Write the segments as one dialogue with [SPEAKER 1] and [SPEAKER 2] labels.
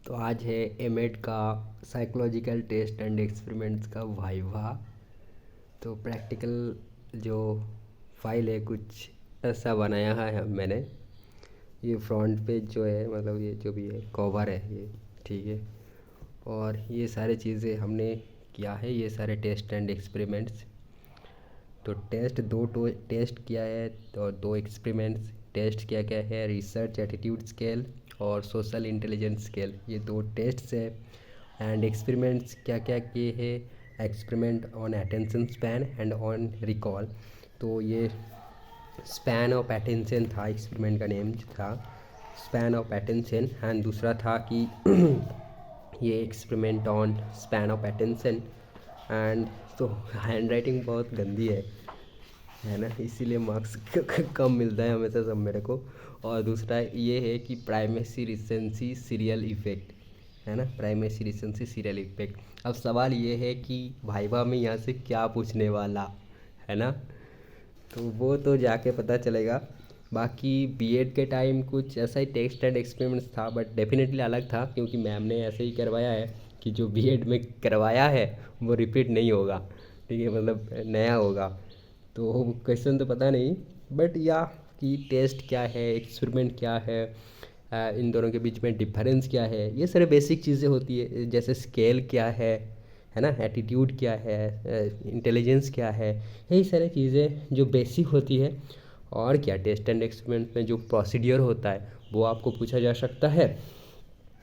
[SPEAKER 1] तो आज है एमएड का साइकोलॉजिकल टेस्ट एंड एक्सपेरिमेंट्स का वाइवा। तो प्रैक्टिकल जो फाइल है कुछ ऐसा बनाया है मैंने। ये फ्रंट पेज जो है, मतलब ये जो भी है कवर है ये, ठीक है। और ये सारी चीज़ें हमने किया है, ये सारे टेस्ट एंड एक्सपेरिमेंट्स। तो टेस्ट किया है और दो एक्सपेरिमेंट्स। टेस्ट क्या क्या है, रिसर्च एटीट्यूड स्केल और सोशल इंटेलिजेंस स्केल, ये दो टेस्ट्स है। एंड एक्सपेरिमेंट्स क्या क्या किए हैं, experiment on attention span and on recall. तो ये स्पैन ऑफ अटेंशन था, एक्सपेरिमेंट का नेम था स्पैन ऑफ अटेंशन। एंड दूसरा था कि ये experiment on span of attention. And तो हैंड राइटिंग बहुत गंदी है ना, इसीलिए मार्क्स कम मिलता है हमेशा सब मेरे को। और दूसरा ये है कि प्राइमेसी रिसेंसी सीरियल इफ़ेक्ट, है ना, प्राइमेसी रिसेंसी सीरियल इफ़ेक्ट। अब सवाल ये है कि भाईवा में यहाँ से क्या पूछने वाला है ना, तो वो तो जाके पता चलेगा। बाकी बीएड के टाइम कुछ ऐसा ही टेक्स्ट एंड एक्सपेरिमेंट्स था, बट डेफिनेटली अलग था क्योंकि मैम ने ऐसे ही करवाया है कि जो बीएड में करवाया है वो रिपीट नहीं होगा, ठीक है, मतलब नया होगा। तो क्वेश्चन तो पता नहीं, बट या कि टेस्ट क्या है, एक्सपेरिमेंट क्या है, इन दोनों के बीच में डिफरेंस क्या है, ये सारे बेसिक चीज़ें होती है। जैसे स्केल क्या है ना, एटीट्यूड क्या है, इंटेलिजेंस क्या है, यही सारी चीज़ें जो बेसिक होती है। और क्या, टेस्ट एंड एक्सपेरिमेंट में जो प्रोसीडियर होता है वो आपको पूछा जा सकता है।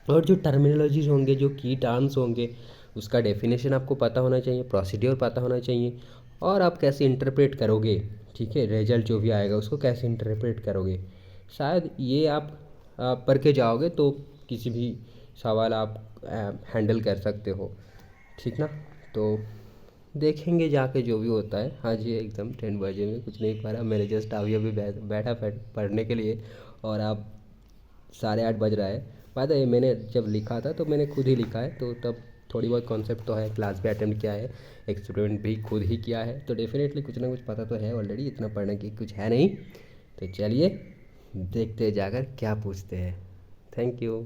[SPEAKER 1] और जो टर्मिनोलॉजीज होंगे, जो की टर्म्स होंगे, उसका डेफिनेशन आपको पता होना चाहिए, प्रोसीड्योर पता होना चाहिए। और आप कैसे इंटरप्रेट करोगे, ठीक है, रिजल्ट जो भी आएगा उसको कैसे इंटरप्रेट करोगे, शायद ये आप पढ़ के जाओगे तो किसी भी सवाल आप हैंडल कर सकते हो, ठीक ना। तो देखेंगे जाके जो भी होता है। हाँ जी, एकदम 10 बजे में कुछ नहीं पढ़ा मैंने, जस्ट अभी अभी बैठा पढ़ने के लिए। और आप 8:30 बज रहा है। बात है, मैंने जब लिखा था तो मैंने खुद ही लिखा है, तो तब थोड़ी बहुत कॉन्सेप्ट तो है, क्लास भी अटेंड किया है, एक्सपेरिमेंट भी खुद ही किया है, तो डेफिनेटली कुछ ना कुछ पता तो है ऑलरेडी, इतना पढ़ने की कुछ है नहीं। तो चलिए देखते हैं जाकर क्या पूछते हैं। Thank you.